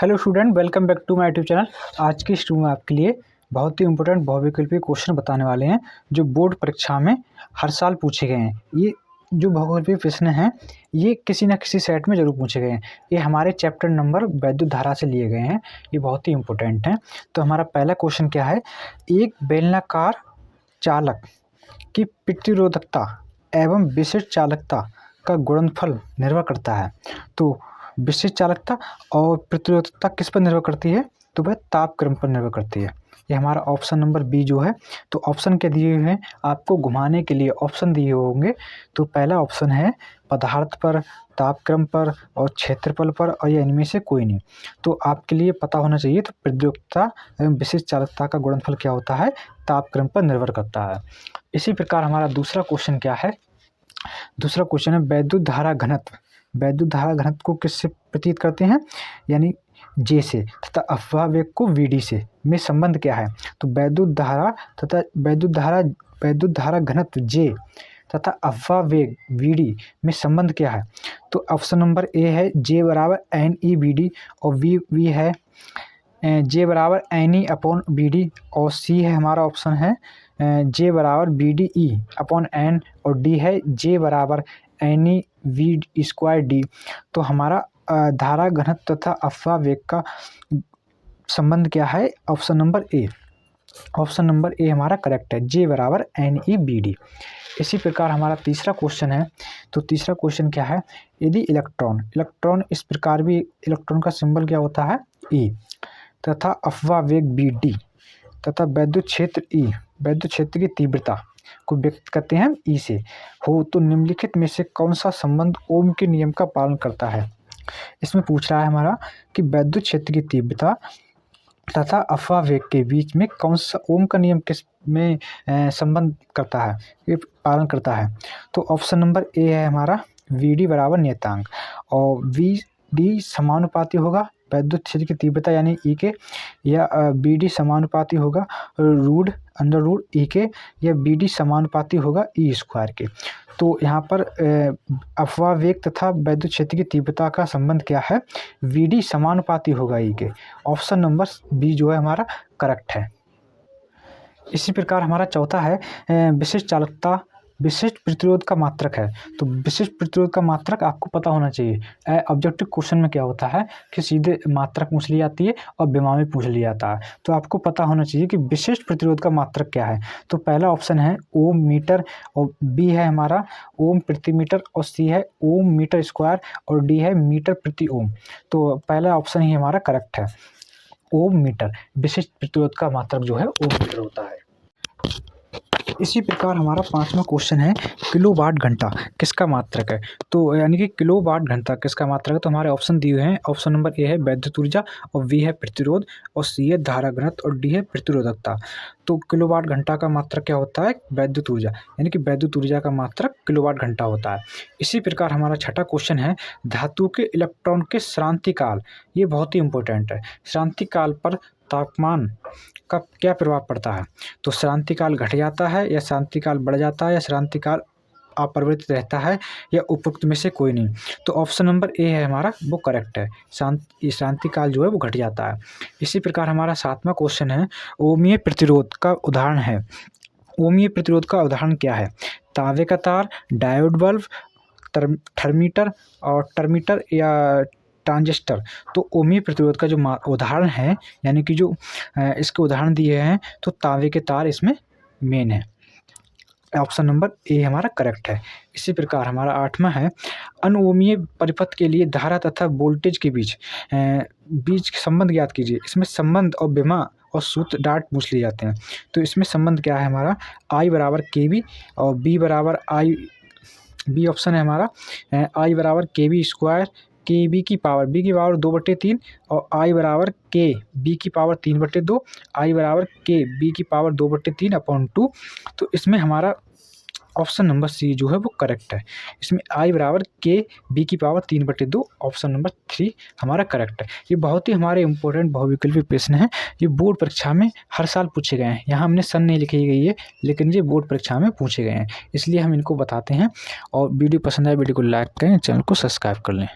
Hello student, welcome back to my YouTube channel. आज की student में आपके लिए बहुत ही इंपॉर्टेंट बहुविकल्पीय क्वेश्चन बताने वाले हैं जो बोर्ड परीक्षा में हर साल पूछे गए हैं। ये जो बहुविकल्पीय प्रश्न हैं ये किसी न किसी सेट में जरूर पूछे गए हैं। ये हमारे चैप्टर नंबर वैद्युत धारा से लिए गए हैं। ये बहुत ही इंपॉर्टेंट हैं। तो हमारा पहला क्वेश्चन क्या है, एक बेलनाकार चालक की प्रतिरोधकता एवं विशिष्ट चालकता का गुणनफल निर्भर करता है। तो विशिष्ट चालकता और प्रतिरोधकता किस पर निर्भर करती है, तो वह तापक्रम पर निर्भर करती है। ये हमारा ऑप्शन नंबर बी जो है। तो ऑप्शन के दिए हुए हैं, आपको घुमाने के लिए ऑप्शन दिए होंगे। तो पहला ऑप्शन है पदार्थ पर, तापक्रम पर और क्षेत्रफल पर, और ये इनमें से कोई नहीं। तो आपके लिए पता होना चाहिए। तो प्रतिरोधकता एवं विशिष्ट चालकता का गुणनफल क्या होता है, तापक्रम पर निर्भर करता है। इसी प्रकार हमारा दूसरा क्वेश्चन क्या है, दूसरा क्वेश्चन है वैद्युत धारा घनत्व। वैद्युत धारा घनत्व को किससे प्रतीत करते हैं, यानी जे से, तथा अफवाह वेग को वीडी से में संबंध क्या है। तो वैद्युत धारा तथा वैद्युत धारा घनत्व जे तथा अफवाह वेग वीडी में संबंध क्या है। तो ऑप्शन नंबर ए है जे बराबर एन ई बी डी, और वी है जे बराबर n e upon b d, और सी है हमारा ऑप्शन है जे बराबर b d e upon n, और डी है जे बराबर n e v square d. तो हमारा धारा घनत्व तथा अफवाह वेग का संबंध क्या है, option number A. Option number A हमारा करेक्ट है, जे बराबर एन ई बी डी। इसी प्रकार हमारा तीसरा क्वेश्चन है। तो तीसरा क्वेश्चन क्या है, यदि इलेक्ट्रॉन इस प्रकार भी, इलेक्ट्रॉन का सिंबल क्या होता है ई, तथा अफवाह वेग बी डी, तथा वैद्युत क्षेत्र ई, वैद्युत क्षेत्र की तीव्रता को व्यक्त करते हैं ई से हो, तो निम्नलिखित में से कौन सा संबंध ओम के नियम का पालन करता है। इसमें पूछ रहा है हमारा कि वैद्युत क्षेत्र की तीव्रता तथा अफवाह वेग के बीच में कौन सा ओम का नियम किस में संबंध करता है, ये पालन करता है। तो ऑप्शन नंबर ए है हमारा वी डी बराबर नियतांक, और वी डी समानुपाती होगा वैद्युत क्षेत्र की तीव्रता यानी ई के, या बी डी समानुपाती होगा अंडर रूट ई के, या बी डी समानुपाती होगा ई स्क्वायर के। तो यहाँ पर अफवाह वेग तथा वैद्युत क्षेत्र की तीव्रता का संबंध क्या है, वी डी समानुपाती होगा ई के। ऑप्शन नंबर बी जो है हमारा करेक्ट है। इसी प्रकार हमारा चौथा है विशिष्ट चालकता विशिष्ट प्रतिरोध का मात्रक है। तो विशिष्ट प्रतिरोध का मात्रक आपको पता होना चाहिए। ऑब्जेक्टिव क्वेश्चन में क्या होता है कि सीधे मात्रक पूछ ली जाती है और विमा में पूछ लिया जाता है। तो आपको पता होना चाहिए कि विशिष्ट प्रतिरोध का मात्रक क्या है। तो पहला ऑप्शन है ओम मीटर, और बी है हमारा ओम प्रति मीटर, और सी है ओम मीटर स्क्वायर, और डी है मीटर प्रति ओम। तो पहला ऑप्शन ही हमारा करेक्ट है, ओम मीटर। विशिष्ट प्रतिरोध का मात्रक जो है ओम मीटर होता है। इसी प्रकार हमारा पांचवा क्वेश्चन है किलोवाट घंटा किसका मात्रक है। तो यानी कि किलोवाट घंटा किसका मात्रक है। तो हमारे ऑप्शन दिए हुए हैं। ऑप्शन नंबर ए है वैद्युत ऊर्जा, और वी है प्रतिरोध, और सी है धारा घनत्व, और डी है प्रतिरोधकता। तो किलोवाट घंटा का मात्रक क्या होता है, वैद्युत ऊर्जा, यानी कि वैद्युत ऊर्जा का मात्रक किलोवाट घंटा होता है। इसी प्रकार हमारा छठा क्वेश्चन है धातु के इलेक्ट्रॉन के श्रांति काल। ये बहुत ही इंपॉर्टेंट है। श्रांति काल पर तापमान का क्या प्रभाव पड़ता है। तो श्रांति काल घट जाता है, या श्रांति काल बढ़ जाता है, या श्रांति काल अपरिवर्तित रहता है, या उपरोक्त में से कोई नहीं। तो ऑप्शन नंबर ए है हमारा, वो करेक्ट है। श्रांति काल जो है वो घट जाता है। इसी प्रकार हमारा सातवां क्वेश्चन है ओमीय प्रतिरोध का उदाहरण है। ओमीय प्रतिरोध का उदाहरण क्या है, तांबे का तार, डायोड बल्ब, थर्मीटर और टर्मीटर या ट्रांजिस्टर। तो ओमीय प्रतिरोध का जो उदाहरण है, यानी कि जो इसके उदाहरण दिए हैं, तो तांबे के तार इसमें मेन है। ऑप्शन नंबर ए हमारा करेक्ट है। इसी प्रकार हमारा आठवां है अनओमीय परिपथ के लिए धारा तथा वोल्टेज के बीच संबंध ज्ञात कीजिए। इसमें संबंध और विमा और सूत्र डार्ट पूछ लिए जाते हैं। तो इसमें संबंध क्या है हमारा, आई बराबर के बी, और बी बराबर आई, बी ऑप्शन है हमारा आई बराबर के बी स्क्वायर, के बी की पावर 2/3, और आई बराबर के बी की पावर 3/2, आई बराबर के बी की पावर 2/3 अपॉन 2। तो इसमें हमारा ऑप्शन नंबर सी जो है वो करेक्ट है। इसमें आई बराबर के बी की पावर 3/2, ऑप्शन नंबर 3 हमारा करेक्ट है। ये बहुत ही हमारे इंपॉर्टेंट बहुविकल्पीय प्रश्न हैं। ये बोर्ड परीक्षा में हर साल पूछे गए हैं। यहाँ हमने सन नहीं लिखी गई है, लेकिन ये बोर्ड परीक्षा में पूछे गए हैं, इसलिए हम इनको बताते हैं। और वीडियो पसंद आए वीडियो को लाइक करें, चैनल को सब्सक्राइब कर लें।